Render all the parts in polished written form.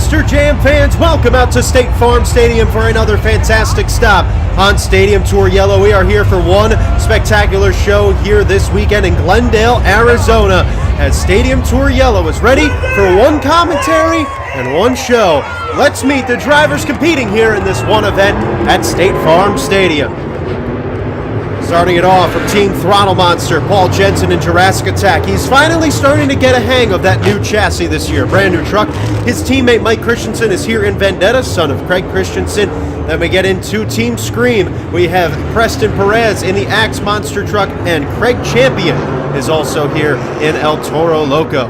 Monster Jam fans, welcome out to State Farm Stadium for another fantastic stop on Stadium Tour Yellow. We are here for one spectacular show here this weekend in Glendale, Arizona, as Stadium Tour Yellow is ready for one commentary and one show. Let's meet the drivers competing here in this one event at State Farm Stadium. Starting it off from Team Throttle Monster, Paul Jensen in Jurassic Attack. He's finally starting to get a hang of that new chassis this year, brand new truck. His teammate Mike Christensen is here in Vendetta, son of Craig Christensen. Then we get into Team Scream. We have Preston Perez in the Axe Monster truck, and Craig Champion is also here in El Toro Loco.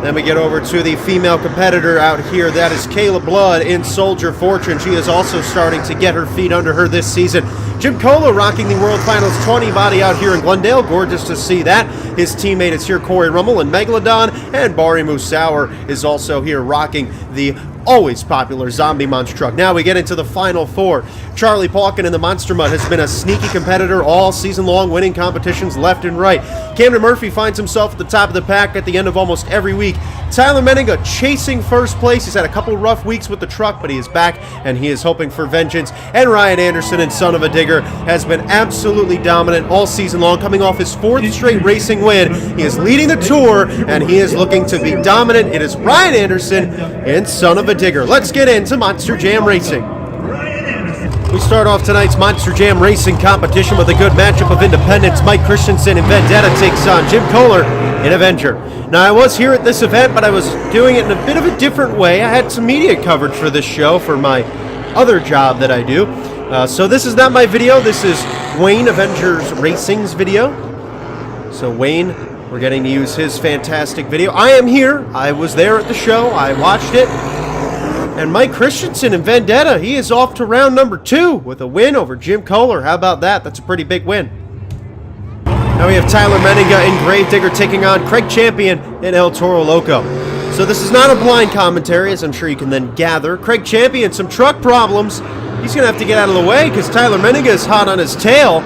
Then we get over to the female competitor out here. That is Kayla Blood in Soldier Fortune. She is also starting to get her feet under her this season. Jim Cola rocking the World Finals 20 body out here in Glendale. Gorgeous to see that. His teammate is here, Corey Rummel in Megalodon. And Barry Musauer is also here rocking the always popular Zombie Monster truck. Now we get into the final four. Charlie Pauken in the Monster Mutt has been a sneaky competitor all season long, winning competitions left and right. Camden Murphy finds himself at the top of the pack at the end of almost every week. Tyler Menninga chasing first place. He's had a couple rough weeks with the truck, but he is back and he is hoping for vengeance. And Ryan Anderson in Son of a Digger has been absolutely dominant all season long, coming off his fourth straight racing win. He is leading the tour and he is looking to be dominant. It is Ryan Anderson in Son of a Digger. Let's get into Monster Jam Racing. We start off tonight's Monster Jam Racing competition with a good matchup of independents. Mike Christensen in Vendetta takes on Jim Kohler in Avenger. Now, I was here at this event, but I was doing it in a bit of a different way. I had some media coverage for this show for my other job that I do. So this is not my video. This is Wayne Avengers Racing's video. So Wayne, we're getting to use his fantastic video. I am here. I was there at the show. I watched it. And Mike Christensen in Vendetta, he is off to round number 2 with a win over Jim Kohler. How about that? That's a pretty big win. Now we have Tyler Menninga in Gravedigger taking on Craig Champion in El Toro Loco. So this is not a blind commentary, as I'm sure you can then gather. Craig Champion, some truck problems. He's going to have to get out of the way because Tyler Menninga is hot on his tail.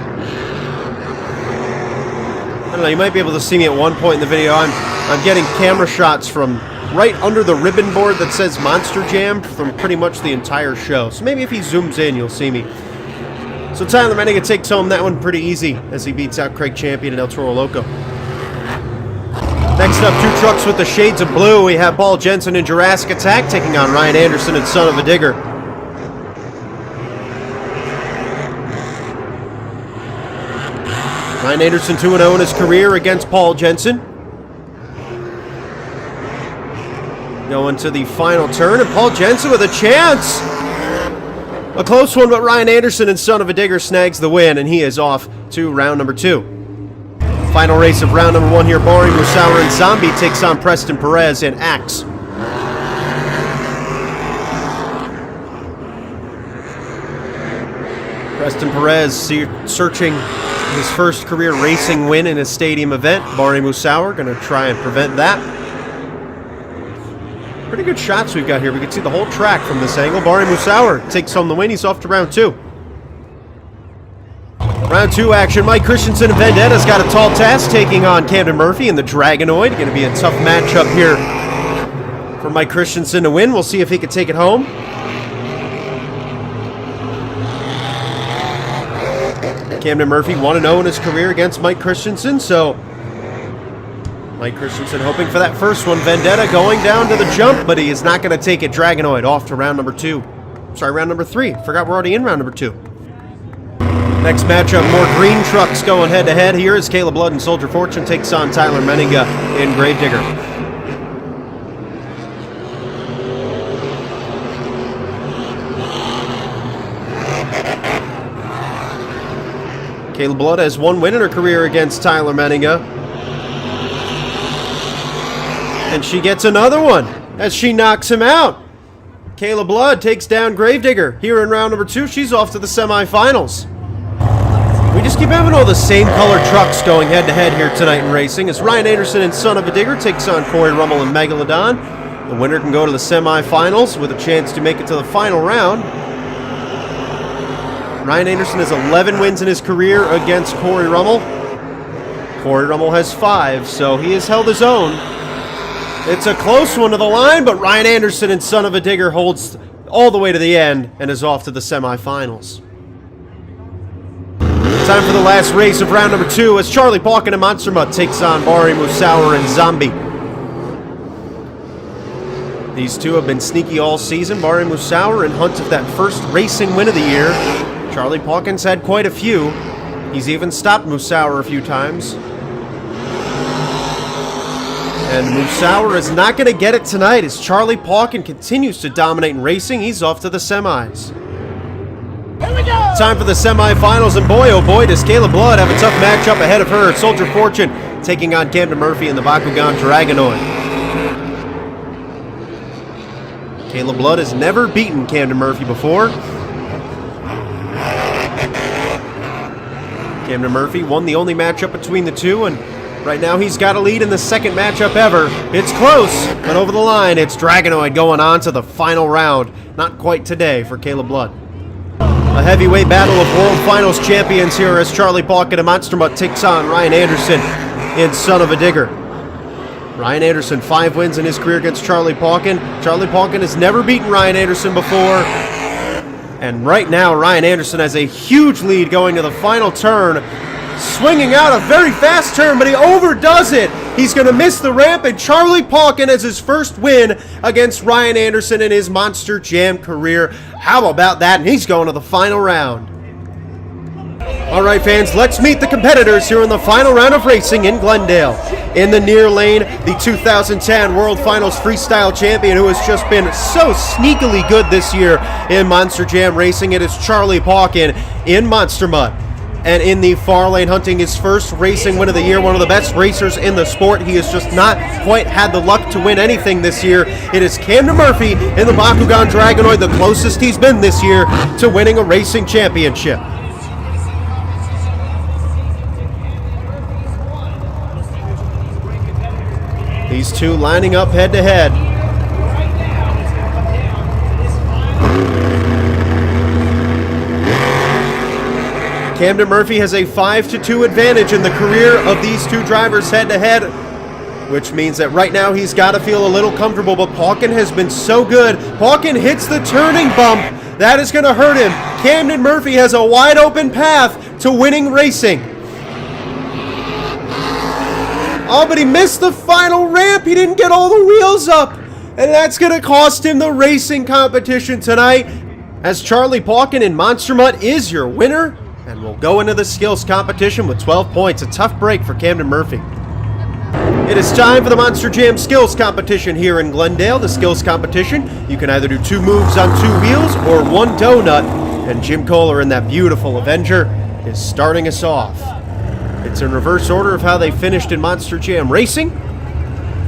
I don't know, you might be able to see me at one point in the video. I'm getting camera shots from right under the ribbon board that says Monster Jam from pretty much the entire show. So maybe if he zooms in, you'll see me. So Tyler Menninga takes home that one pretty easy as he beats out Craig Champion in El Toro Loco. Next up, two trucks with the shades of blue. We have Paul Jensen in Jurassic Attack taking on Ryan Anderson in Son of a Digger. Ryan Anderson 2-0 in his career against Paul Jensen. Going to the final turn, and Paul Jensen with a chance. A close one, but Ryan Anderson and Son of a Digger snags the win, and he is off to round number 2. Final race of round number 1 here, Barry Musauer and Zombie takes on Preston Perez in Axe. Preston Perez searching his first career racing win in a stadium event. Barry Musauer going to try and prevent that. Pretty good shots we've got here. We can see the whole track from this angle. Barry Musauer takes home the win. He's off to round 2. Round 2 action. Mike Christensen of Vendetta's got a tall task taking on Camden Murphy in the Dragonoid. Going to be a tough matchup here for Mike Christensen to win. We'll see if he can take it home. Camden Murphy 1-0 in his career against Mike Christensen, so Mike Christensen hoping for that first one. Vendetta going down to the jump, but he is not going to take it. Dragonoid off to round number 2. Sorry, round number 3. Forgot we're already in round number 2. Next matchup, more green trucks going head-to-head. Here is Kayla Blood and Soldier Fortune takes on Tyler Menninga in Gravedigger. Kayla Blood has one win in her career against Tyler Menninga. And she gets another one as she knocks him out. Kayla Blood takes down Gravedigger. Here in round number 2, she's off to the semifinals. We just keep having all the same colored trucks going head-to-head here tonight in racing as Ryan Anderson and Son of a Digger takes on Corey Rummel and Megalodon. The winner can go to the semifinals with a chance to make it to the final round. Ryan Anderson has 11 wins in his career against Corey Rummel. Corey Rummel has 5, so he has held his own. It's a close one to the line, but Ryan Anderson and Son of a Digger holds all the way to the end and is off to the semifinals. Time for the last race of round number 2 as Charlie Pauken and Monster Mutt takes on Bari Musauer and Zombie. These two have been sneaky all season. Bari Musauer in hunt of that first racing win of the year. Charlie Pauken's had quite a few. He's even stopped Musauer a few times. And Musauer is not going to get it tonight as Charlie Pauken continues to dominate in racing. He's off to the semis. Time for the semifinals, and boy, oh boy, does Kayla Blood have a tough matchup ahead of her. Soldier Fortune taking on Camden Murphy in the Bakugan Dragonoid. Kayla Blood has never beaten Camden Murphy before. Camden Murphy won the only matchup between the two, and right now he's got a lead in the second matchup ever. It's close, but over the line, it's Dragonoid going on to the final round. Not quite today for Kayla Blood. A heavyweight battle of World Finals champions here as Charlie Pauken and Monster Mutt takes on Ryan Anderson in Son of a Digger. Ryan Anderson, 5 wins in his career against Charlie Pauken. Charlie Pauken has never beaten Ryan Anderson before. And right now, Ryan Anderson has a huge lead going to the final turn. Swinging out a very fast turn, but he overdoes it. He's going to miss the ramp, and Charlie Pauken has his first win against Ryan Anderson in his Monster Jam career. How about that? And he's going to the final round. All right, fans, let's meet the competitors here in the final round of racing in Glendale. In the near lane, the 2010 World Finals Freestyle Champion who has just been so sneakily good this year in Monster Jam racing. It is Charlie Pauken in Monster Mutt. And in the far lane, hunting his first racing win of the year, one of the best racers in the sport. He has just not quite had the luck to win anything this year. It is Camden Murphy in the Bakugan Dragonoid, the closest he's been this year to winning a racing championship. These two lining up head to head. Camden Murphy has a 5-2 advantage in the career of these two drivers head-to-head, which means that right now he's got to feel a little comfortable, but Pauken has been so good. Pauken hits the turning bump. That is going to hurt him. Camden Murphy has a wide-open path to winning racing. Oh, but he missed the final ramp. He didn't get all the wheels up, and that's going to cost him the racing competition tonight, as Charlie Pauken in Monster Mutt is your winner. And we'll go into the skills competition with 12 points. A tough break for Camden Murphy. It is time for the Monster Jam skills competition here in Glendale. The skills competition, you can either do 2 moves on 2 wheels or 1 donut. And Jim Kohler in that beautiful Avenger is starting us off. It's in reverse order of how they finished in Monster Jam racing.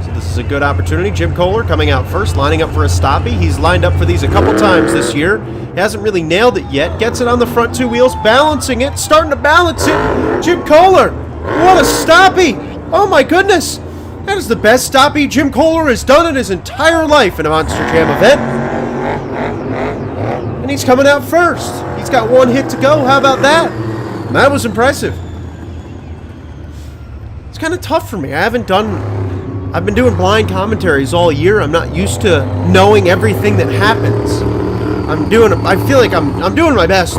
So this is a good opportunity. Jim Kohler coming out first, lining up for a stoppie. He's lined up for these a couple times this year. Hasn't really nailed it yet. Gets it on the front 2 wheels, balancing it, starting to balance it. Jim Kohler, what a stoppie! Oh my goodness! That is the best stoppie Jim Kohler has done in his entire life in a Monster Jam event. And he's coming out first. He's got 1 hit to go. How about that? That was impressive. It's kind of tough for me. I've been doing blind commentaries all year. I'm not used to knowing everything that happens. I feel like I'm doing my best.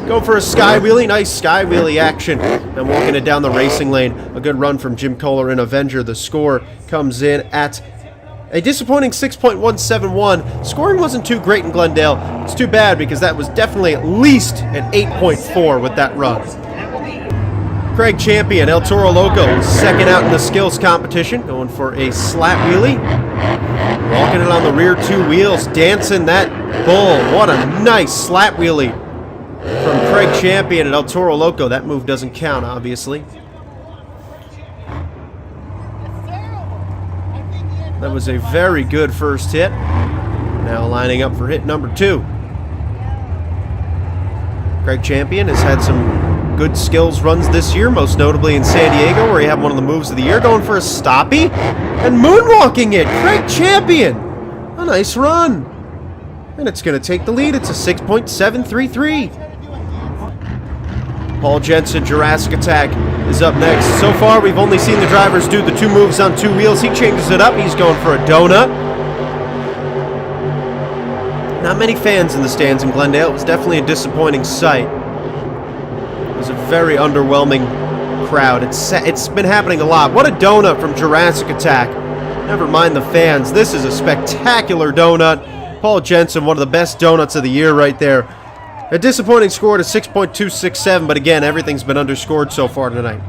Going for a sky wheelie, nice sky wheelie action. And walking it down the racing lane. A good run from Jim Kohler in Avenger. The score comes in at a disappointing 6.171. Scoring wasn't too great in Glendale. It's too bad because that was definitely at least an 8.4 with that run. Craig Champion, El Toro Loco, second out in the skills competition. Going for a slat wheelie. Walking it on the rear 2 wheels, dancing that bull. What a nice slat wheelie from Craig Champion and El Toro Loco. That move doesn't count, obviously. That was a very good first hit. Now lining up for hit number 2. Craig Champion has had some good skills runs this year, most notably in San Diego, where he had one of the moves of the year, going for a stoppie and moonwalking it. Craig Champion, a nice run. And it's going to take the lead. It's a 6.733. Paul Jensen, Jurassic Attack, is up next. So far, we've only seen the drivers do the 2 moves on 2 wheels. He changes it up. He's going for a donut. Not many fans in the stands in Glendale. It was definitely a disappointing sight. It was a very underwhelming crowd. It's been happening a lot. What a donut from Jurassic Attack. Never mind the fans. This is a spectacular donut. Paul Jensen, one of the best donuts of the year right there. A disappointing score to 6.267, but again, everything's been underscored so far tonight.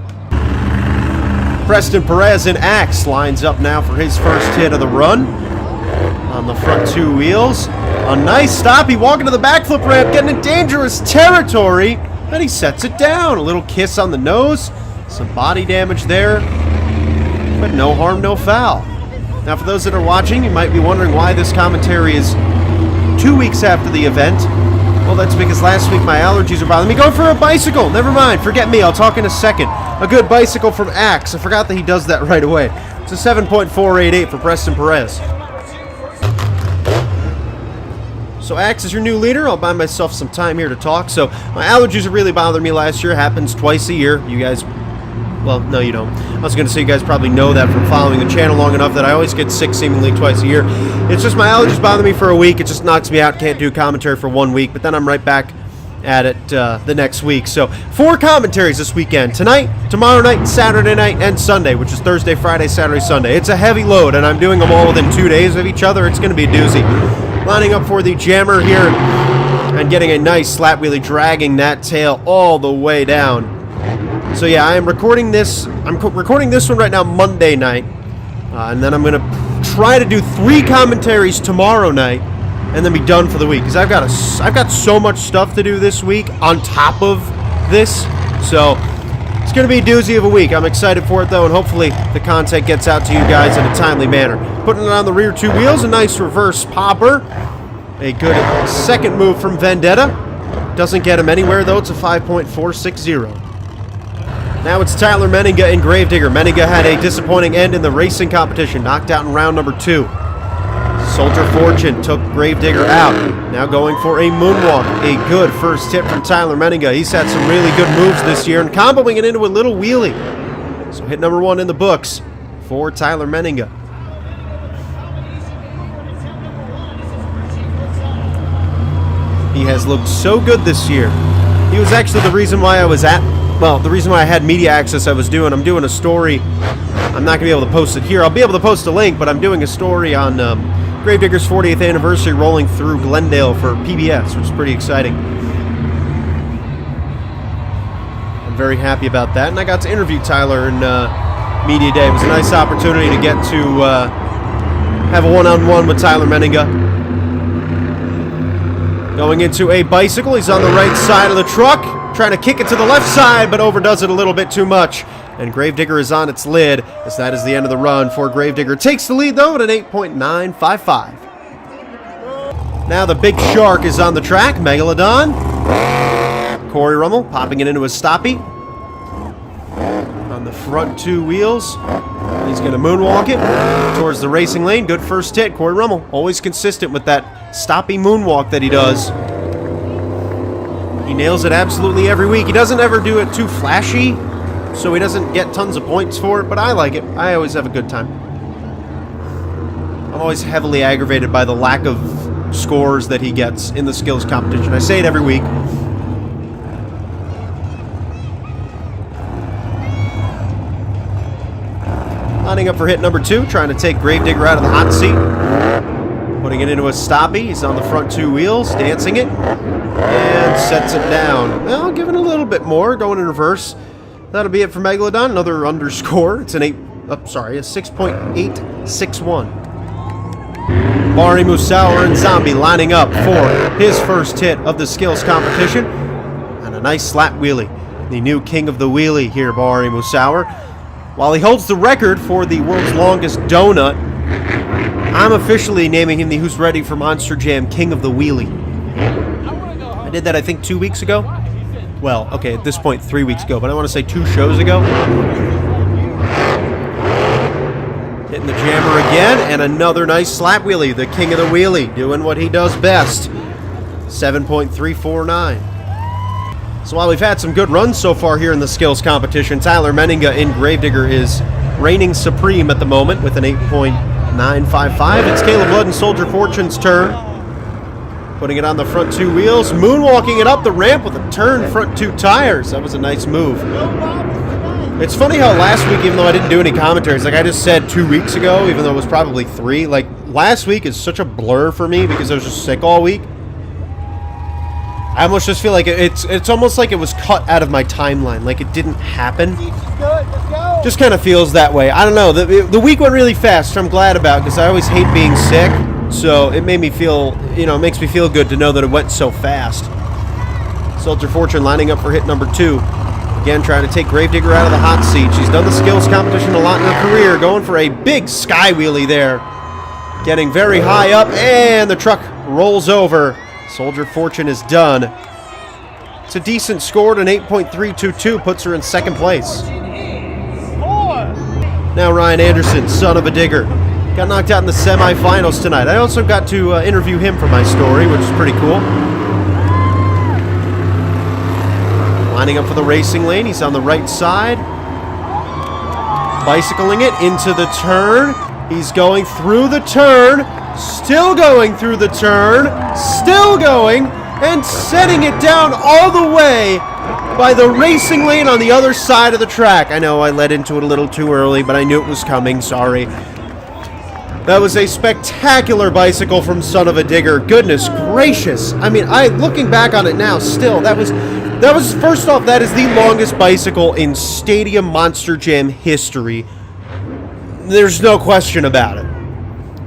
Preston Perez in Axe lines up now for his first hit of the run. On the front 2 wheels. A nice stop. He walking to the backflip ramp, getting in dangerous territory. And he sets it down. A little kiss on the nose. Some body damage there. But no harm, no foul. Now, for those that are watching, you might be wondering why this commentary is 2 weeks after the event. Well, that's because last week my allergies were bothering me. Going for a bicycle. Never mind. Forget me. I'll talk in a second. A good bicycle from Axe. I forgot that he does that right away. It's a 7.488 for Preston Perez. So Axe is your new leader. I'll buy myself some time here to talk. So my allergies are really bothering me last year. It happens twice a year. You guys... Well, no, you don't. I was going to say you guys probably know that from following the channel long enough that I always get sick seemingly twice a year. It's just my allergies bother me for a week. It just knocks me out. Can't do commentary for 1 week, but then I'm right back at it the next week. So 4 commentaries this weekend. Tonight, tomorrow night, Saturday night, and Sunday, which is Thursday, Friday, Saturday, Sunday. It's a heavy load, and I'm doing them all within 2 days of each other. It's going to be a doozy. Lining up for the jammer here and getting a nice slap wheelie, dragging that tail all the way down. So yeah, I am recording this. I'm recording this one right now, Monday night, and then I'm gonna try to do 3 commentaries tomorrow night, and then be done for the week. Because I've got so much stuff to do this week on top of this, so it's gonna be a doozy of a week. I'm excited for it though, and hopefully the content gets out to you guys in a timely manner. Putting it on the rear 2 wheels, a nice reverse popper, a good second move from Vendetta. Doesn't get him anywhere though. It's a 5.460. Now it's Tyler Menninga and Gravedigger. Menninga had a disappointing end in the racing competition, knocked out in round number 2. Soldier Fortune took Gravedigger out. Now going for a moonwalk. A good first hit from Tyler Menninga. He's had some really good moves this year and comboing it into a little wheelie. So hit number 1 in the books for Tyler Menninga. He has looked so good this year. He was actually the reason why I was the reason why I had media access I'm doing a story. I'm not going to be able to post it here. I'll be able to post a link, but I'm doing a story on Gravedigger's 40th anniversary rolling through Glendale for PBS, which is pretty exciting. I'm very happy about that, and I got to interview Tyler in Media Day. It was a nice opportunity to get to have a one-on-one with Tyler Menninga. Going into a bicycle, he's on the right side of the truck, trying to kick it to the left side, but overdoes it a little bit too much. And Gravedigger is on its lid, as that is the end of the run for Gravedigger. Takes the lead, though, at an 8.955. Now the big shark is on the track, Megalodon. Corey Rummel popping it into a stoppie. On the front 2 wheels. He's going to moonwalk it towards the racing lane. Good first hit, Corey Rummel. Always consistent with that stoppie moonwalk that he does. He nails it absolutely every week. He doesn't ever do it too flashy, so he doesn't get tons of points for it, but I like it. I always have a good time. I'm always heavily aggravated by the lack of scores that he gets in the skills competition. I say it every week. Lining up for hit number 2, trying to take Gravedigger out of the hot seat. Putting it into a stoppie. He's on the front 2 wheels, dancing it, and sets it down. Well, giving a little bit more, going in reverse. That'll be it for Megalodon. Another underscore. It's a 6.861. Bari Musauer and Zombie lining up for his first hit of the skills competition. And a nice slap wheelie. The new king of the wheelie here, Bari Musauer. While he holds the record for the world's longest donut, I'm officially naming him the Who's Ready for Monster Jam King of the Wheelie. I did that, I think, 2 weeks ago. Well, okay, at this point, 3 weeks ago, but I want to say 2 shows ago. Hitting the jammer again, and another nice slap wheelie. The king of the wheelie, doing what he does best. 7.349. So while we've had some good runs so far here in the skills competition, Tyler Menninga in Gravedigger is reigning supreme at the moment with an 8.955. It's Caleb Blood and Soldier Fortune's turn. Putting it on the front two wheels, moonwalking it up the ramp with a turn front two tires. That was a nice move. It's funny how last week, even though I didn't do any commentaries, like I just said 2 weeks ago, even though it was probably 3, like last week is such a blur for me because I was just sick all week. I almost just feel like it's almost like it was cut out of my timeline, like it didn't happen. Just kind of feels that way. I don't know. The week went really fast, which I'm glad about because I always hate being sick. So it made me feel, it makes me feel good to know that it went so fast. Soldier Fortune lining up for hit number 2. Again, trying to take Gravedigger out of the hot seat. She's done the skills competition a lot in her career, going for a big sky wheelie there. Getting very high up, and the truck rolls over. Soldier Fortune is done. It's a decent score, an 8.322, puts her in second place. Now Ryan Anderson, son of a digger, got knocked out in the semifinals tonight. I also got to interview him for my story, which is pretty cool. Lining up for the racing lane, he's on the right side. Bicycling it into the turn. He's going through the turn, still going through the turn, still going, and setting it down all the way by the racing lane on the other side of the track. I know I led into it a little too early, but I knew it was coming, sorry. That was a spectacular bicycle from Son of a Digger. Goodness gracious. I mean, looking back on it now, still, that was first off, that is the longest bicycle in Stadium Monster Jam history. There's no question about it.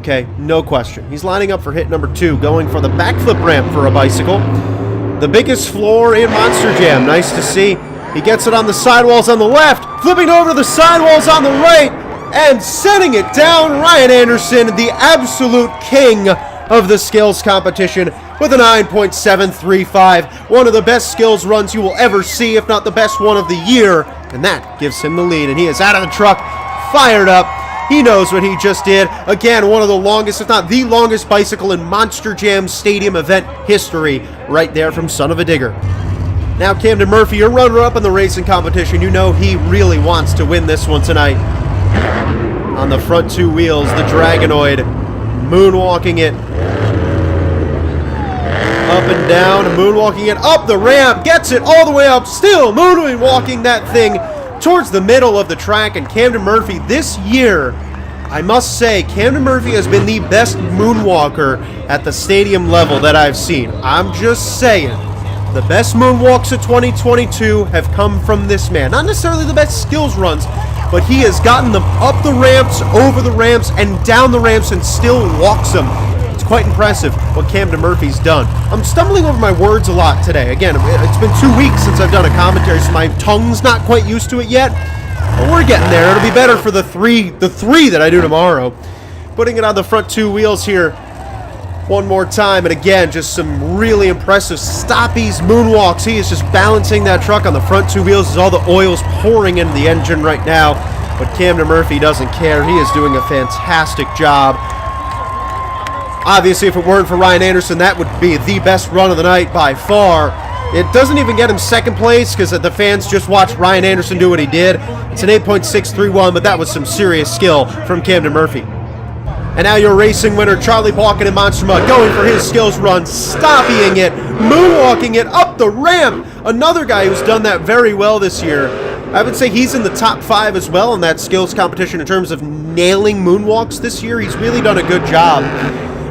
Okay, no question. He's lining up for hit number 2, going for the backflip ramp for a bicycle. The biggest floor in Monster Jam. Nice to see. He gets it on the sidewalls on the left, flipping over to the sidewalls on the right, and setting it down. Ryan Anderson, the absolute king of the skills competition, with a 9.735. One of the best skills runs you will ever see, if not the best one of the year. And that gives him the lead. And he is out of the truck, fired up. He knows what he just did. Again, one of the longest, if not the longest bicycle in Monster Jam Stadium event history, right there from Son of a Digger. Now Camden Murphy, your runner-up in the racing competition. You know he really wants to win this one tonight. On the front two wheels, the Dragonoid, moonwalking it up and down, moonwalking it up the ramp, gets it all the way up, still moonwalking that thing towards the middle of the track. And Camden Murphy this year, I must say, Camden Murphy has been the best moonwalker at the stadium level that I've seen. I'm just saying, the best moonwalks of 2022 have come from this man. Not necessarily the best skills runs, but he has gotten them up the ramps, over the ramps, and down the ramps, and still walks them. It's quite impressive what Camden Murphy's done. I'm stumbling over my words a lot today. Again, it's been 2 weeks since I've done a commentary, so my tongue's not quite used to it yet. But we're getting there. It'll be better for the three that I do tomorrow. Putting it on the front two wheels here one more time, and again, just some really impressive stoppies, moonwalks. He is just balancing that truck on the front two wheels as all the oil's pouring into the engine right now. But Camden Murphy doesn't care. He is doing a fantastic job. Obviously, if it weren't for Ryan Anderson, that would be the best run of the night by far. It doesn't even get him second place because the fans just watched Ryan Anderson do what he did. It's an 8.631, but that was some serious skill from Camden Murphy. And now your racing winner, Charlie Pauken in Monster Mud, going for his skills run, stopping it, moonwalking it up the ramp. Another guy who's done that very well this year. I would say he's in the top 5 as well in that skills competition in terms of nailing moonwalks this year. He's really done a good job.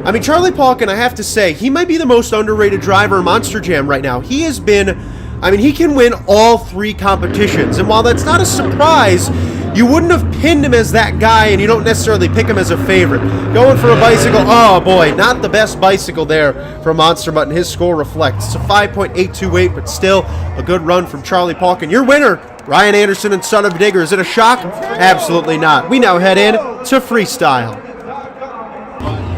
I mean, Charlie Pauken, I have to say, he might be the most underrated driver in Monster Jam right now. He has been, I mean, he can win all 3 competitions. And while that's not a surprise, you wouldn't have pinned him as that guy, and you don't necessarily pick him as a favorite. Going for a bicycle, oh boy, not the best bicycle there from Monster Mutt, and his score reflects. It's a 5.828, but still a good run from Charlie Pauken. Your winner, Ryan Anderson and Son of a Digger. Is it a shock? Absolutely not. We now head in to freestyle.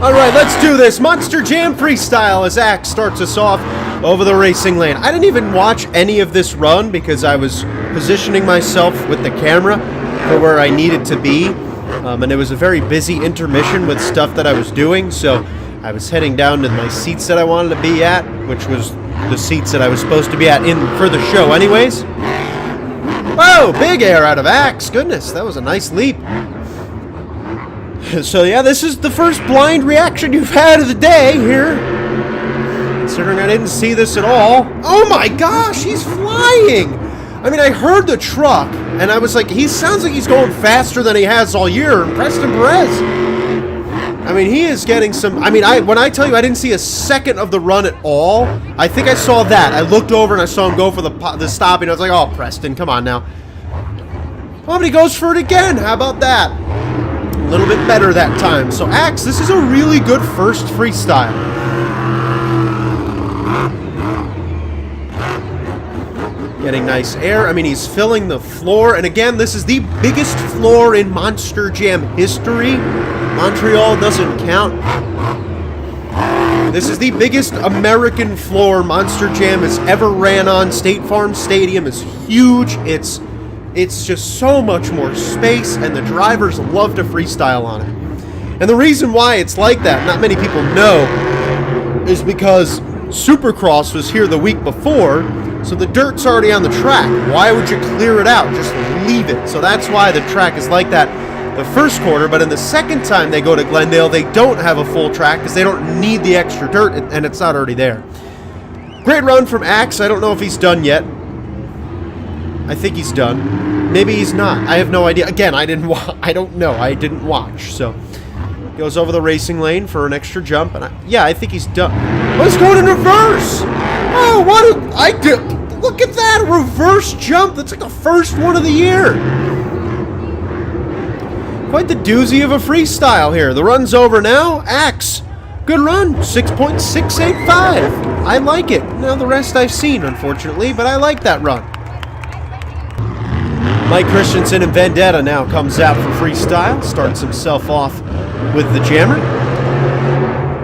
All right, let's do this. Monster Jam Freestyle as Axe starts us off over the racing lane. I didn't even watch any of this run because I was positioning myself with the camera for where I needed to be. And it was a very busy intermission with stuff that I was doing, so I was heading down to my seats that I wanted to be at, which was the seats that I was supposed to be at for the show anyways. Whoa, big air out of Axe. Goodness, that was a nice leap. So yeah, this is the first blind reaction you've had of the day here. Considering I didn't see this at all. Oh my gosh, he's flying! I mean, I heard the truck, and I was like, he sounds like he's going faster than he has all year. Preston Perez. I mean, he is getting some... I mean, when I tell you I didn't see a second of the run at all, I think I saw that. I looked over and I saw him go for the stopping. I was like, oh, Preston, come on now. Oh, but he goes for it again. How about that? A little bit better that time. So, Axe, this is a really good first freestyle. Getting nice air. I mean, he's filling the floor. And again, this is the biggest floor in Monster Jam history. Montreal doesn't count. This is the biggest American floor Monster Jam has ever ran on. State Farm Stadium is huge. It's just so much more space, and the drivers love to freestyle on it. And the reason why it's like that, not many people know, is because Supercross was here the week before, so the dirt's already on the track. Why would you clear it out? Just leave it. So that's why the track is like that the first quarter, but in the second time they go to Glendale, they don't have a full track because they don't need the extra dirt, and it's not already there. Great run from Axe. I don't know if he's done yet. I think he's done. Maybe he's not. I have no idea. Again, I don't know. I didn't watch. So goes over the racing lane for an extra jump, and yeah, I think he's done. Oh, he's going in reverse. Oh, look at that reverse jump. That's like the first one of the year. Quite the doozy of a freestyle here. The run's over now. Axe, good run. 6.685. I like it. Now the rest I've seen, unfortunately, but I like that run. Mike Christensen and Vendetta now comes out for freestyle. Starts himself off with the jammer.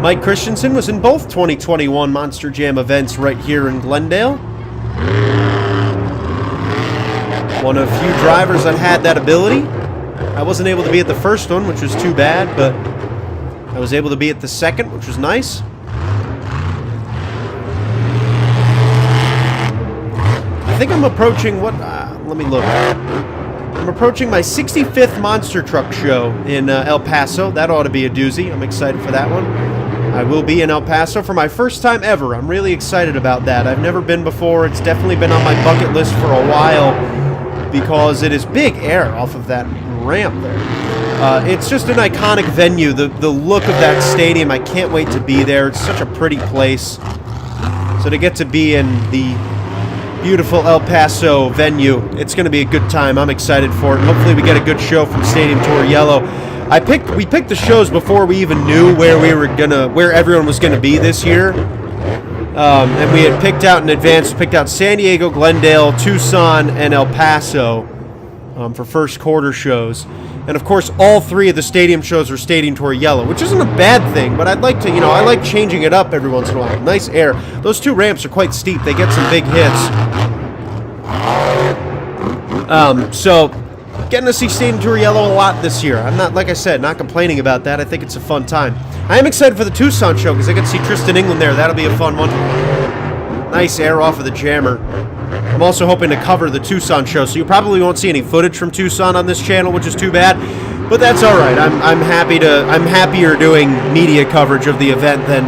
Mike Christensen was in both 2021 Monster Jam events right here in Glendale. One of few drivers that had that ability. I wasn't able to be at the first one, which was too bad, but I was able to be at the second, which was nice. I think I'm approaching what... let me look. I'm approaching my 65th Monster Truck show in El Paso. That ought to be a doozy. I'm excited for that one. I will be in El Paso for my first time ever. I'm really excited about that. I've never been before. It's definitely been on my bucket list for a while because it is big air off of that ramp there. It's just an iconic venue. The look of that stadium, I can't wait to be there. It's such a pretty place. So to get to be in the beautiful El Paso venue, it's going to be a good time. I'm excited for it. Hopefully we get a good show from Stadium Tour Yellow. We picked the shows before we even knew where everyone was gonna be this year. And we had picked out in advance, picked out San Diego, Glendale, Tucson, and El Paso for first quarter shows. And of course, all three of the stadium shows are Stadium Tour Yellow, which isn't a bad thing, but I'd like to, I like changing it up every once in a while. Nice air. Those two ramps are quite steep. They get some big hits. So getting to see Stadium Tour Yellow a lot this year. I'm not, like I said, not complaining about that. I think it's a fun time. I am excited for the Tucson show because I get to see Tristan England there. That'll be a fun one. Nice air off of the jammer. I'm also hoping to cover the Tucson show, so you probably won't see any footage from Tucson on this channel, which is too bad. But that's all right. I'm happier doing media coverage of the event than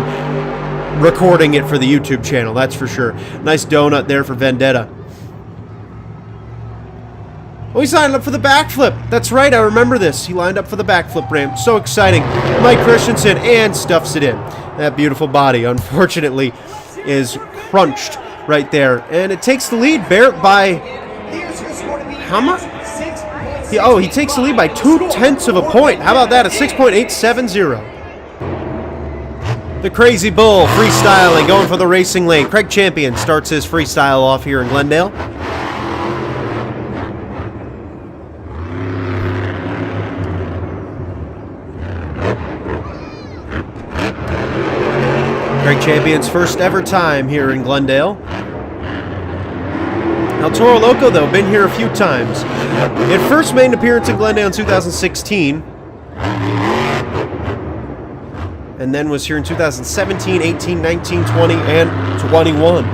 recording it for the YouTube channel. That's for sure. Nice donut there for Vendetta. Oh, he signed up for the backflip. That's right, I remember this. He lined up for the backflip ramp. So exciting. Mike Christensen, and stuffs it in. That beautiful body, unfortunately, is crunched right there. And it takes the lead, Barrett, by... how much? He takes the lead by 0.2 of a point. How about that? A 6.870. The Crazy Bull freestyling, going for the racing lane. Craig Champion starts his freestyle off here in Glendale. Craig Champion's first ever time here in Glendale. El Toro Loco, though, been here a few times. It first made an appearance in Glendale in 2016. and then was here in 2017, 18, 19, 20, and 21.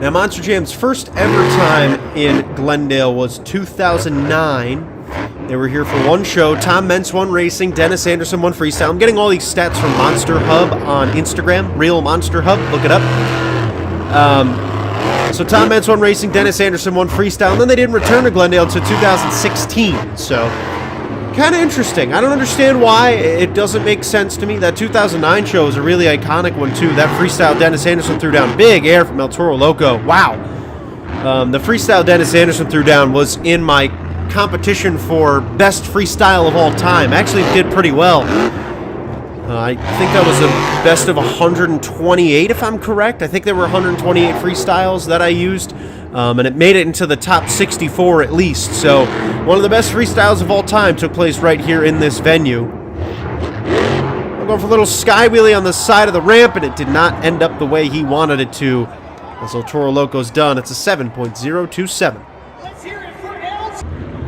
Now, Monster Jam's first ever time in Glendale was 2009. They were here for one show. Tom Mentz won racing, Dennis Anderson won freestyle. I'm getting all these stats from Monster Hub on Instagram, Real Monster Hub, look it up. So Tom Mentz won racing, Dennis Anderson won freestyle, and then they didn't return to Glendale until 2016. So, kind of interesting. I don't understand why. It doesn't make sense to me. That 2009 show is a really iconic one, too. That freestyle Dennis Anderson threw down big air from El Toro Loco. Wow. The freestyle Dennis Anderson threw down was in my competition for best freestyle of all time. Actually did pretty well. I think that was a best of 128, if I'm correct. I think there were 128 freestyles that I used, and it made it into the top 64 at least. So one of the best freestyles of all time took place right here in this venue. I'm going for a little sky wheelie on the side of the ramp, and it did not end up the way he wanted it to. As El Toro Loco's done, it's a 7.027.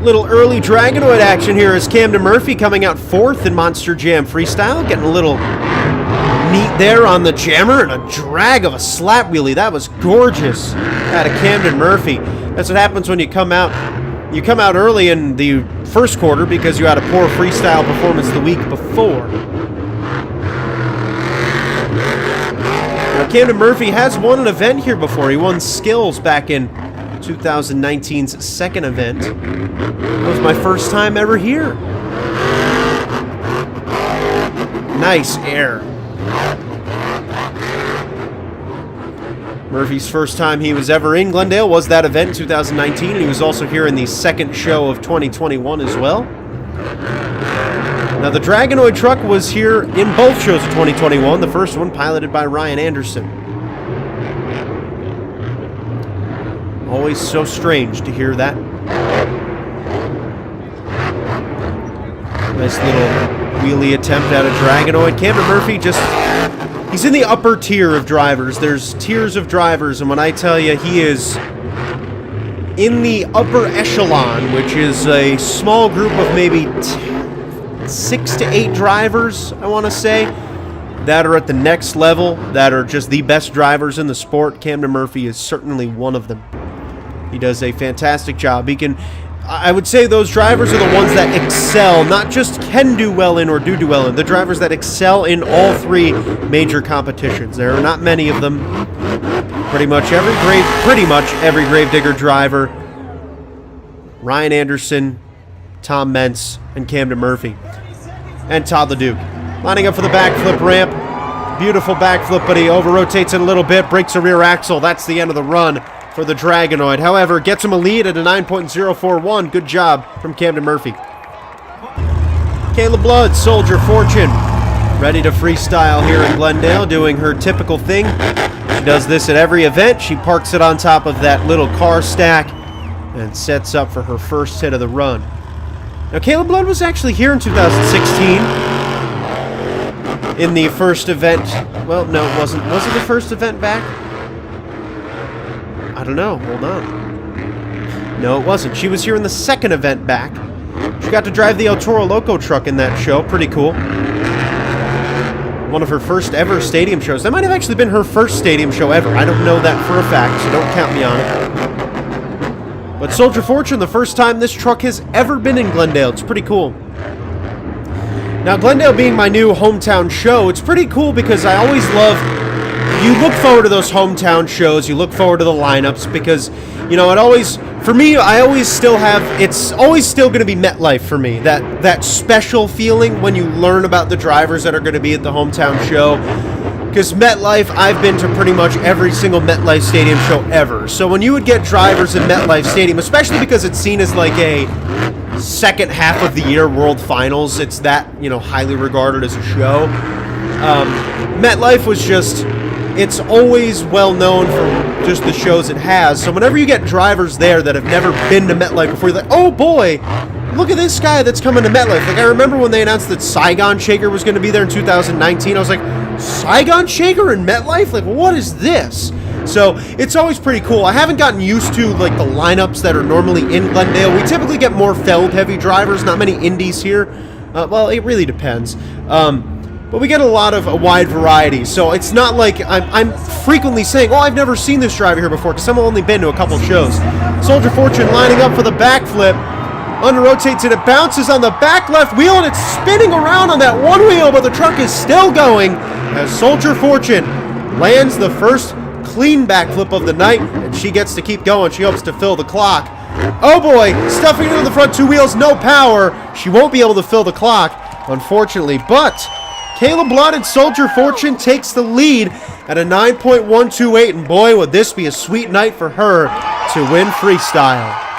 Little early Dragonoid action here as Camden Murphy coming out fourth in Monster Jam Freestyle. Getting a little neat there on the jammer and a drag of a slap wheelie. That was gorgeous out of Camden Murphy. That's what happens when you come out. You come out early in the first quarter because you had a poor freestyle performance the week before. Now, Camden Murphy has won an event here before. He won Skills back in 2019's second event. That was my first time ever here. Nice air. Murphy's first time he was ever in Glendale was that event in 2019, and he was also here in the second show of 2021 as well. Now, the Dragonoid truck was here in both shows of 2021, the first one piloted by Ryan Anderson. Always so strange to hear that. Nice little wheelie attempt at a Dragonoid. Camden Murphy he's in the upper tier of drivers. There's tiers of drivers, and when I tell you he is in the upper echelon, which is a small group of maybe 6 to 8 drivers, I want to say, that are at the next level, that are just the best drivers in the sport, Camden Murphy is certainly one of them. He does a fantastic job. I would say those drivers are the ones that excel, not just can do well in or do well in, the drivers that excel in all 3 major competitions. There are not many of them. Pretty much every Gravedigger driver, Ryan Anderson, Tom Mentz, and Camden Murphy. And Todd LeDuc. Lining up for the backflip ramp. Beautiful backflip, but he over-rotates it a little bit, breaks a rear axle. That's the end of the run for the Dragonoid. However, gets him a lead at a 9.041. Good job from Camden Murphy. Kayla Blood, Soldier Fortune, ready to freestyle here in Glendale, doing her typical thing. She does this at every event. She parks it on top of that little car stack and sets up for her first hit of the run. Now, Kayla Blood was actually here in 2016 in the first event. Well, no, it wasn't. Was it the first event back? I don't know. Hold on. No, it wasn't. She was here in the second event back. She got to drive the El Toro Loco truck in that show. Pretty cool. One of her first ever stadium shows. That might have actually been her first stadium show ever. I don't know that for a fact, so don't count me on it. But Soldier Fortune, the first time this truck has ever been in Glendale. It's pretty cool. Now, Glendale being my new hometown show, it's pretty cool because I always love... You look forward to those hometown shows. You look forward to the lineups because, you know, it always, for me, I always still have, it's always still going to be MetLife for me. That special feeling when you learn about the drivers that are going to be at the hometown show. Because MetLife, I've been to pretty much every single MetLife Stadium show ever. So when you would get drivers in MetLife Stadium, especially because it's seen as like a second half of the year World Finals, it's that, you know, highly regarded as a show. MetLife was just... It's always well known for just the shows it has. So whenever you get drivers there that have never been to MetLife before, you're like, oh boy, look at this guy that's coming to MetLife. Like, I remember when they announced that Saigon Shaker was going to be there in 2019. I was like, Saigon Shaker in MetLife? Like, what is this? So it's always pretty cool. I haven't gotten used to like the lineups that are normally in Glendale. We typically get more Feld heavy drivers, not many indies here. Well, it really depends. But we get a wide variety, so it's not like I'm frequently saying, oh, I've never seen this driver here before, because I've only been to a couple shows. Soldier Fortune lining up for the backflip. Under rotates it, it bounces on the back left wheel, and it's spinning around on that one wheel, but the truck is still going as Soldier Fortune lands the first clean backflip of the night, and she gets to keep going. She hopes to fill the clock. Oh boy, stuffing into the front two wheels, no power. She won't be able to fill the clock, unfortunately, but Kayla Blood and Soldier Fortune takes the lead at a 9.128, and boy, would this be a sweet night for her to win freestyle.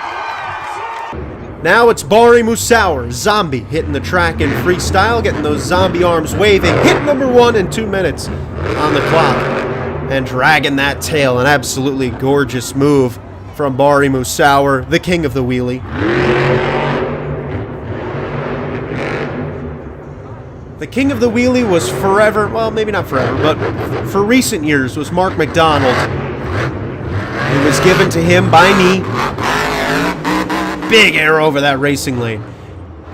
Now it's Bari Musauer, Zombie, hitting the track in freestyle, getting those zombie arms waving. Hit number 1 in 2 minutes on the clock. And dragging that tail, an absolutely gorgeous move from Bari Musauer, the king of the wheelie. The king of the wheelie was forever, well, maybe not forever, but for recent years was Mark McDonald. It was given to him by me. Big air over that racing lane.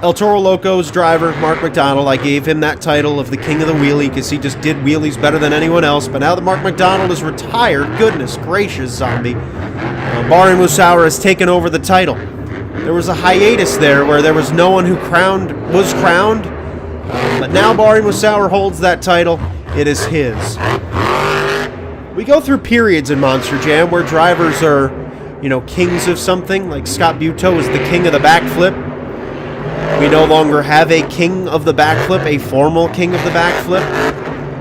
El Toro Loco's driver, Mark McDonald, I gave him that title of the king of the wheelie because he just did wheelies better than anyone else. But now that Mark McDonald is retired, goodness gracious, Zombie, Bari Musauer has taken over the title. There was a hiatus there where there was no one who was crowned. But now Bari Musauer holds that title. It is his. We go through periods in Monster Jam where drivers are, kings of something. Like Scott Buteau is the king of the backflip. We no longer have a king of the backflip, a formal king of the backflip.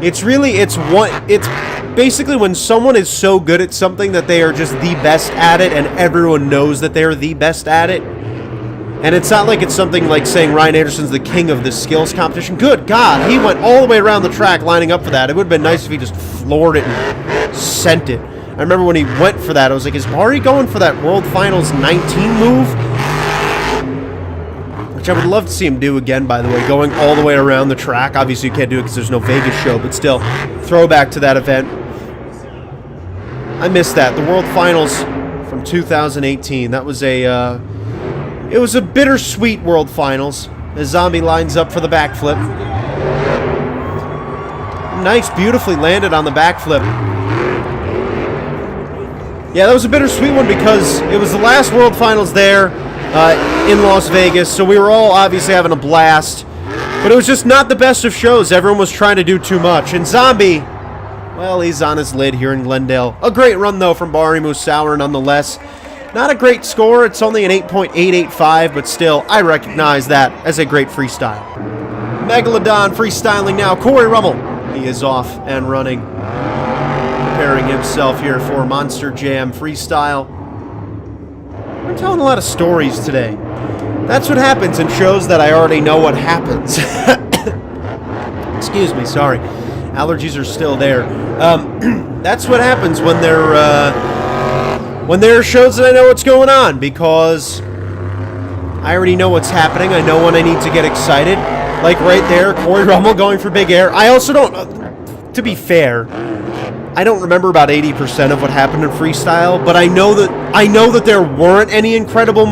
It's basically when someone is so good at something that they are just the best at it and everyone knows that they're the best at it. And it's not like it's something like saying Ryan Anderson's the king of the skills competition. Good God, he went all the way around the track lining up for that. It would have been nice if he just floored it and sent it. I remember when he went for that, I was like, is Bari going for that World Finals 19 move? Which I would love to see him do again, by the way, going all the way around the track. Obviously, you can't do it because there's no Vegas show, but still, throwback to that event. I missed that. The World Finals from 2018. That was it was a bittersweet World Finals. The Zombie lines up for the backflip. Nice, beautifully landed on the backflip. Yeah, that was a bittersweet one because it was the last World Finals there in Las Vegas, so we were all obviously having a blast. But it was just not the best of shows. Everyone was trying to do too much. And Zombie, well, he's on his lid here in Glendale. A great run, though, from Bari Musauer, nonetheless. Not a great score. It's only an 8.885, but still, I recognize that as a great freestyle. Megalodon freestyling now. Corey Rummel, he is off and running. Preparing himself here for Monster Jam freestyle. We're telling a lot of stories today. That's what happens in shows that I already know what happens. Excuse me, sorry. Allergies are still there. That's what happens when there are shows that I know what's going on, because I already know what's happening. I know when I need to get excited. Like right there, Corey Rummel going for big air. I also don't, to be fair, I don't remember about 80% of what happened in freestyle, but I know that there weren't any incredible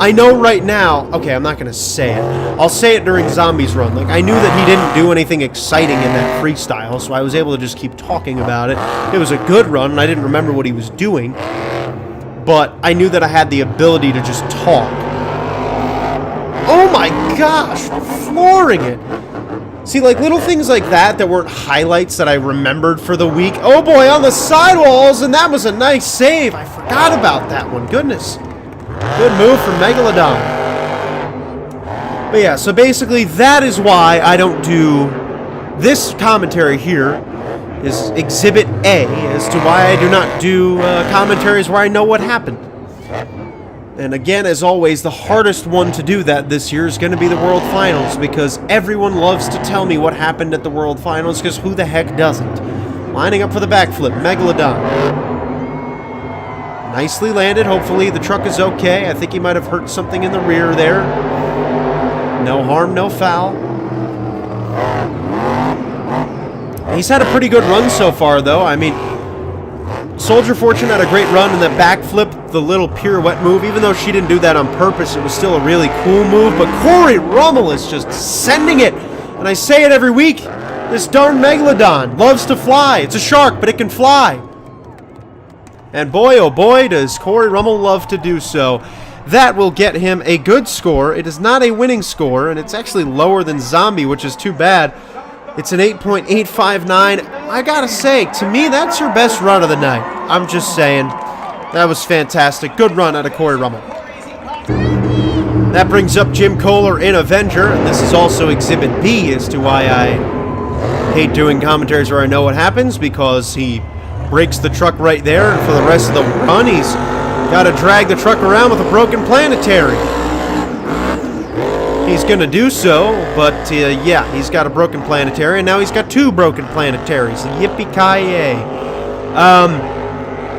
I know right now, okay, I'm not going to say it. I'll say it during Zombie's run. Like, I knew that he didn't do anything exciting in that freestyle, so I was able to just keep talking about it. It was a good run, and I didn't remember what he was doing, but I knew that I had the ability to just talk. Oh my gosh, flooring it. See, like, little things like that weren't highlights that I remembered for the week. Oh boy, on the sidewalls, and that was a nice save. I forgot about that one, goodness. Good move from Megalodon. But yeah, so basically that is why I don't do this commentary here is Exhibit A as to why I do not do commentaries where I know what happened. And again, as always, the hardest one to do that this year is going to be the World Finals, because everyone loves to tell me what happened at the World Finals, because who the heck doesn't? Lining up for the backflip, Megalodon. Nicely landed. Hopefully the truck is okay. I think he might have hurt something in the rear there. No harm, no foul. He's had a pretty good run so far, though. I mean, Soldier Fortune had a great run in that backflip, the little pirouette move. Even though she didn't do that on purpose, it was still a really cool move. But Corey Rummel is just sending it. And I say it every week. This darn Megalodon loves to fly. It's a shark, but it can fly. And boy, oh boy, does Corey Rummel love to do so. That will get him a good score. It is not a winning score, and it's actually lower than Zombie, which is too bad. It's an 8.859. I gotta say, to me, that's your best run of the night. I'm just saying. That was fantastic. Good run out of Corey Rummel. That brings up Jim Kohler in Avenger, and this is also Exhibit B as to why I hate doing commentaries where I know what happens, because he breaks the truck right there, and for the rest of the run, he's got to drag the truck around with a broken planetary. He's going to do so, but yeah, he's got a broken planetary, and now he's got 2 broken planetaries. Yippee-ki-yay.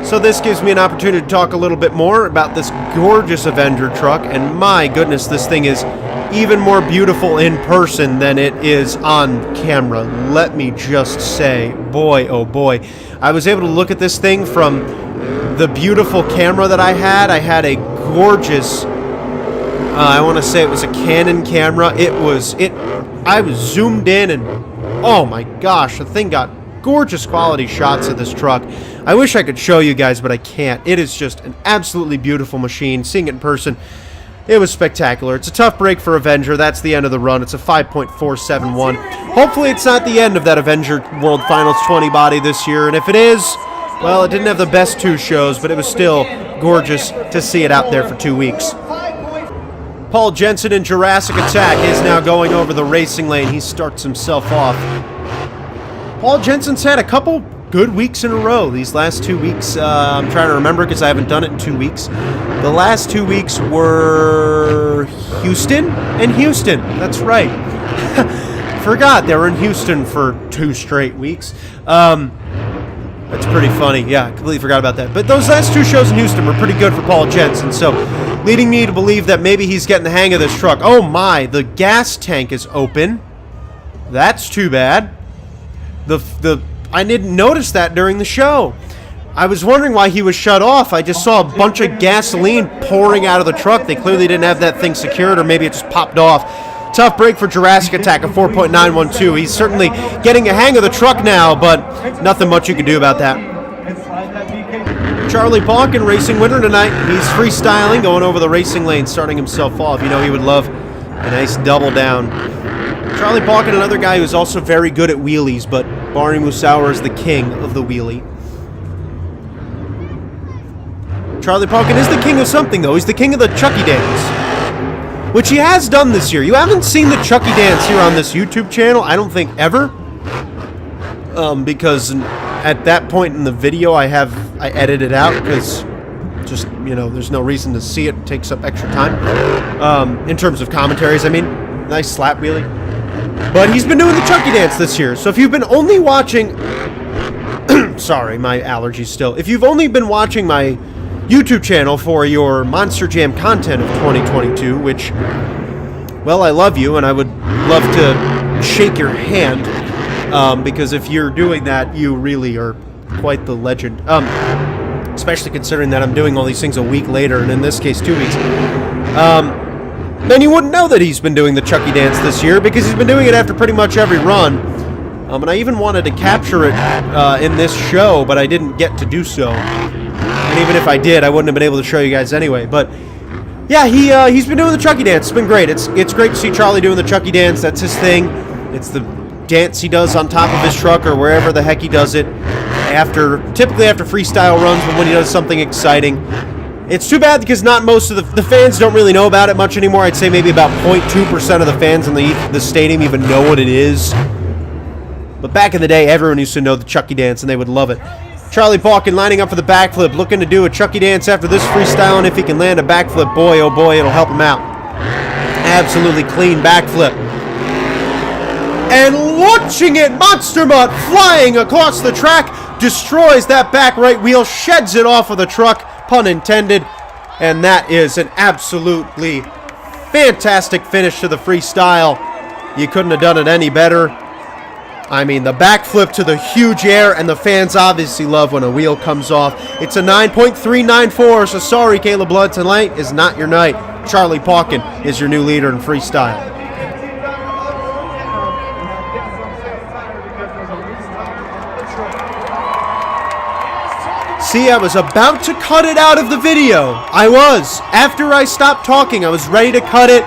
So this gives me an opportunity to talk a little bit more about this gorgeous Avenger truck, and my goodness, this thing is even more beautiful in person than it is on camera. Let me just say, boy, oh boy. I was able to look at this thing from the beautiful camera that I had. I had a gorgeous, I want to say it was a Canon camera. I was zoomed in, and oh my gosh, the thing got gorgeous quality shots of this truck. I wish I could show you guys, but I can't. It is just an absolutely beautiful machine. Seeing it in person, it was spectacular. It's a tough break for Avenger. That's the end of the run. It's a 5.471. Hopefully it's not the end of that Avenger World Finals 20 body this year, and if it is, well, it didn't have the best 2 shows, but it was still gorgeous to see it out there for 2 weeks. Paul Jensen in Jurassic Attack is now going over the racing lane. He starts himself off. Paul Jensen's had a couple good weeks in a row. These last 2 weeks, I'm trying to remember because I haven't done it in 2 weeks. The last 2 weeks were Houston and Houston. That's right. Forgot they were in Houston for 2 straight weeks. That's pretty funny. Yeah, I completely forgot about that. But those last 2 shows in Houston were pretty good for Paul Jensen, so leading me to believe that maybe he's getting the hang of this truck. Oh my, the gas tank is open. That's too bad. I didn't notice that during the show. I was wondering why he was shut off. I just saw a bunch of gasoline pouring out of the truck. They clearly didn't have that thing secured, or maybe it just popped off. Tough break for Jurassic Attack, a 4.912. He's certainly getting a hang of the truck now, but nothing much you can do about that. Charlie Pauken, racing winner tonight. He's freestyling, going over the racing lane, starting himself off. You know he would love a nice double down. Charlie Pauken, another guy who's also very good at wheelies, but Barney Musauer is the king of the wheelie. Charlie Pauken is the king of something, though. He's the king of the Chucky dance, which he has done this year. You haven't seen the Chucky dance here on this YouTube channel, I don't think, ever. Because at that point in the video, I edited it out because just, you know, there's no reason to see it. It takes up extra time. In terms of commentaries, I mean. Nice slap wheelie. But he's been doing the Chucky dance this year. So if you've been only watching... sorry, my allergies still. If you've only been watching my YouTube channel for your Monster Jam content of 2022, which, well, I love you, and I would love to shake your hand, because if you're doing that, you really are quite the legend. Especially considering that I'm doing all these things a week later, and in this case, 2 weeks. Then you wouldn't know that he's been doing the Chucky dance this year, because he's been doing it after pretty much every run. And I even wanted to capture it in this show, but I didn't get to do so. And even if I did, I wouldn't have been able to show you guys anyway. But yeah, he's been doing the Chucky dance. It's been great. It's great to see Charlie doing the Chucky dance. That's his thing. It's the dance he does on top of his truck or wherever the heck he does it. Typically after freestyle runs, but when he does something exciting. It's too bad because not most of the fans don't really know about it much anymore. I'd say maybe about 0.2% of the fans in the stadium even know what it is. But back in the day, everyone used to know the Chucky dance, and they would love it. Charlie Pauken lining up for the backflip, looking to do a Chucky dance after this freestyle, and if he can land a backflip, boy, oh boy, it'll help him out. Absolutely clean backflip. And launching it, Monster Mutt flying across the track, destroys that back right wheel, sheds it off of the truck, pun intended, and that is an absolutely fantastic finish to the freestyle. You couldn't have done it any better. I mean, the backflip to the huge air, and the fans obviously love when a wheel comes off. It's a 9.394, so sorry, Caleb Blood, tonight is not your night. Charlie Pauken is your new leader in freestyle. See, I was about to cut it out of the video. I was. After I stopped talking, I was ready to cut it.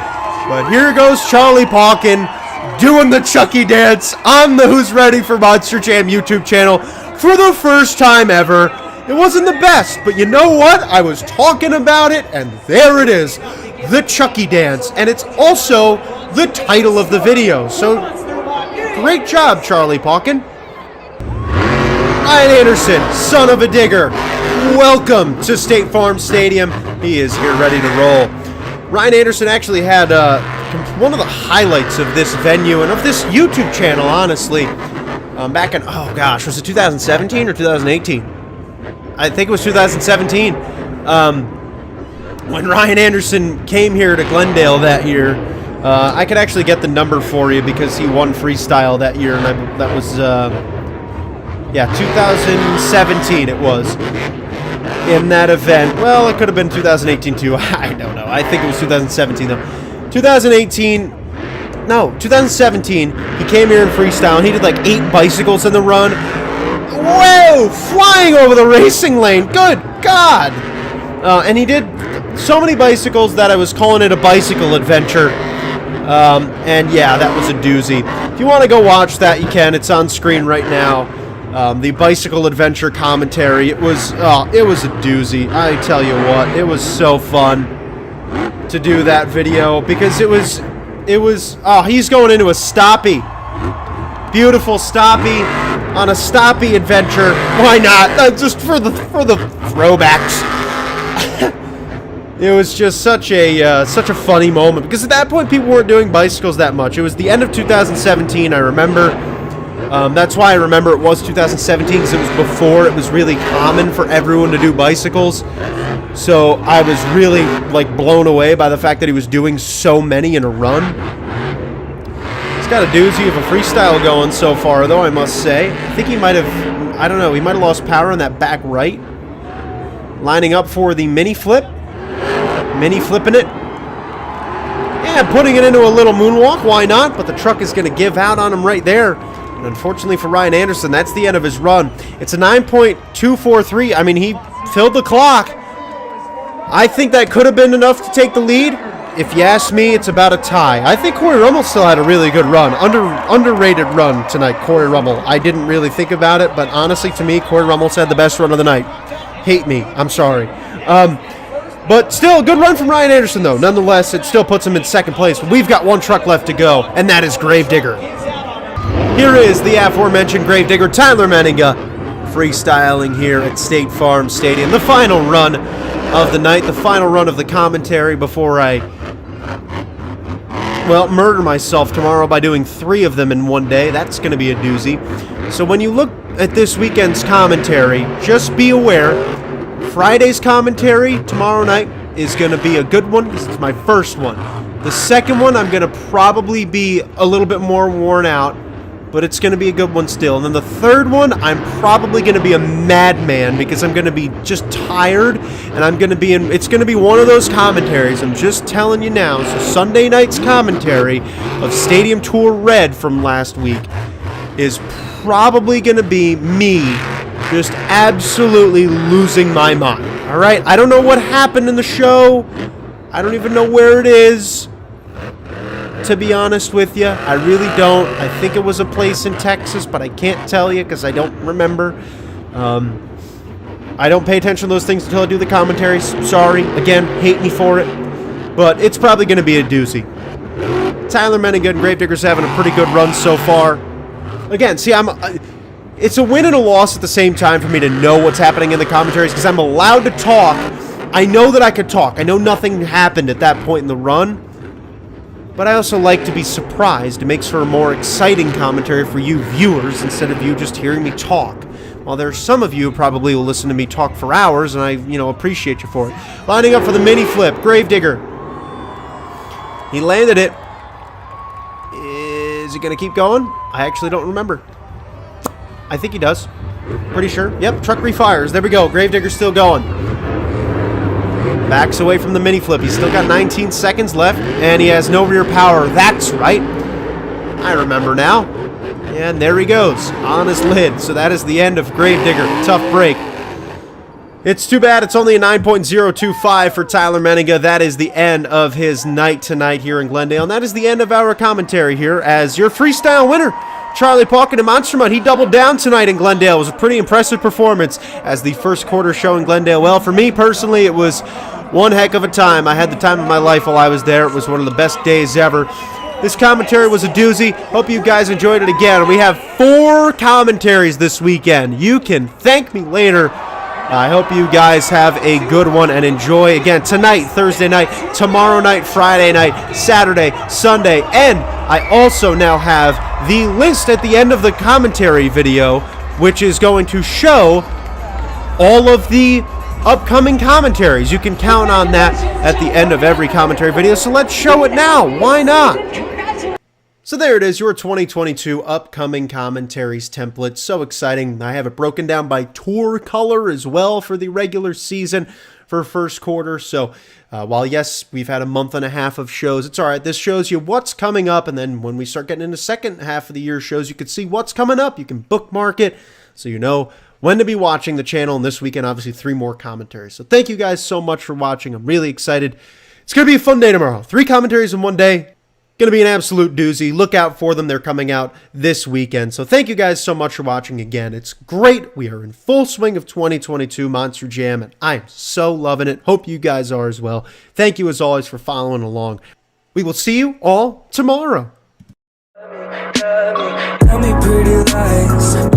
But here goes Charlie Pauken doing the Chucky dance on the Who's Ready for Monster Jam YouTube channel for the first time ever. It wasn't the best, but you know what? I was talking about it, and there it is. The Chucky dance. And it's also the title of the video. So, great job, Charlie Pauken. Ryan Anderson, son of a digger, welcome to State Farm Stadium. He is here ready to roll. Ryan Anderson actually had one of the highlights of this venue and of this YouTube channel, honestly, back in, oh gosh, was it 2017 or 2018? I think it was 2017. When Ryan Anderson came here to Glendale that year, I could actually get the number for you because he won freestyle that year, and that was... yeah, 2017 it was in that event. Well, it could have been 2018 too. I don't know. I think it was 2017 though. 2017, no, 2017, he came here in freestyle and he did like 8 bicycles in the run. Whoa, flying over the racing lane. Good God. And he did so many bicycles that I was calling it a bicycle adventure. And yeah, that was a doozy. If you want to go watch that, you can. It's on screen right now. The bicycle adventure commentary, it was a doozy. I tell you what, it was so fun to do that video because it was, he's going into a stoppie. Beautiful stoppie on a stoppie adventure. Why not? Just for the throwbacks. It was just such a funny moment because at that point people weren't doing bicycles that much. It was the end of 2017, I remember. That's why I remember it was 2017 because it was before it was really common for everyone to do bicycles. So I was really like blown away by the fact that he was doing so many in a run. He's got a doozy of a freestyle going so far, though, I must say. I think he might have, I don't know, he might have lost power on that back right. Lining up for the mini flip. Mini flipping it. Yeah, putting it into a little moonwalk, why not? But the truck is going to give out on him right there. And unfortunately for Ryan Anderson, that's the end of his run. It's a 9.243. I mean, he filled the clock. I think that could have been enough to take the lead. If you ask me, it's about a tie. I think Corey Rummel still had a really good run. Underrated run tonight, Corey Rummel. I didn't really think about it, but honestly, to me, Corey Rummel's had the best run of the night. Hate me. I'm sorry. But still, a good run from Ryan Anderson, though. Nonetheless, it still puts him in second place. We've got one truck left to go, and that is Gravedigger. Here is the aforementioned Gravedigger, Tyler Menninga, freestyling here at State Farm Stadium. The final run of the night, the final run of the commentary before I, well, murder myself tomorrow by doing 3 of them in one day. That's going to be a doozy. So when you look at this weekend's commentary, just be aware, Friday's commentary tomorrow night is going to be a good one. This is my first one. The second one, I'm going to probably be a little bit more worn out, but it's going to be a good one still. And then the third one, I'm probably going to be a madman because I'm going to be just tired, and I'm going to be in, it's going to be one of those commentaries, I'm just telling you now. So Sunday night's commentary of Stadium Tour Red from last week is probably going to be me just absolutely losing my mind. All right? I don't know what happened in the show. I don't even know where it is, to be honest with you. I really don't. I think it was a place in Texas, but I can't tell you because I don't remember. I don't pay attention to those things until I do the commentaries. Sorry. Again, hate me for it. But it's probably going to be a doozy. Tyler Menninga and Gravedigger's having a pretty good run so far. Again, see, it's a win and a loss at the same time for me to know what's happening in the commentaries because I'm allowed to talk. I know that I could talk. I know nothing happened at that point in the run. But I also like to be surprised. It makes for a more exciting commentary for you viewers instead of you just hearing me talk. While there's some of you who probably will listen to me talk for hours, and I, appreciate you for it. Lining up for the mini flip, Gravedigger. He landed it. Is he going to keep going? I actually don't remember. I think he does. Pretty sure. Yep, truck refires. There we go. Gravedigger's still going. Backs away from the mini flip. He's still got 19 seconds left, and he has no rear power. That's right. I remember now. And there he goes, on his lid. So that is the end of Gravedigger. Tough break. It's too bad it's only a 9.025 for Tyler Menninga. That is the end of his night tonight here in Glendale. And that is the end of our commentary here as your freestyle winner, Charlie Pauken and Monster Mud. He doubled down tonight in Glendale. It was a pretty impressive performance as the first quarter show in Glendale. Well, for me personally, it was one heck of a time. I had the time of my life while I was there. It was one of the best days ever. This commentary was a doozy. Hope you guys enjoyed it again. We have 4 commentaries this weekend. You can thank me later. I hope you guys have a good one and enjoy again tonight, Thursday night, tomorrow night, Friday night, Saturday, Sunday, and I also now have the list at the end of the commentary video, which is going to show all of the upcoming commentaries. You can count on that at the end of every commentary video, so let's show it now. Why not? So there it is, your 2022 upcoming commentaries template. So exciting. I have it broken down by tour color as well for the regular season for first quarter. So while yes, we've had a month and a half of shows, it's all right. This shows you what's coming up. And then when we start getting into second half of the year shows, you can see what's coming up. You can bookmark it so you know when to be watching the channel. And this weekend, obviously 3 more commentaries. So thank you guys so much for watching. I'm really excited. It's going to be a fun day tomorrow. 3 commentaries in one day. Going to be an absolute doozy. Look out for them. They're coming out this weekend. So thank you guys so much for watching again. It's great. We are in full swing of 2022 Monster Jam, and I am so loving it. Hope you guys are as well. Thank you as always for following along. We will see you all tomorrow. Tell me pretty lies.